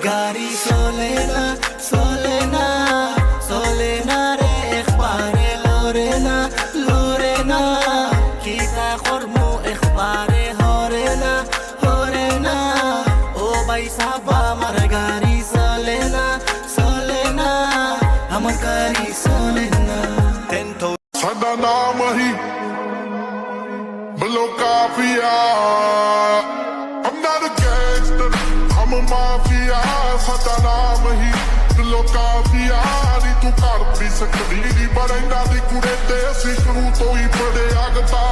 गाड़ी सोलेना सोलेना सोलेना रे इखबारे Lorena kita khormu ikhbare horena o bhai saba mar gari solena amar gari solena tento ਸਾਡਾ ਨਾਮ ਹੀ ਬਲੋ ਕਾਫੀਆ I'm not a gangster, I'm a mafia ਸਾਡਾ ਨਾਮ ਹੀ ਬਲੋ ਕਾਫੀਆ ਨੀ ਤੂੰ ਕਰ ਵੀ ਸਕਦੀ ਨੀ ਪਰ ਇਹਨਾਂ ਦੀ ਕੁੜੇ ਤੇ ਅਸੀਂ ਸ਼ੁਰੂ ਤੋਂ ਹੀ ਪੜਿਆ ਗਤਾ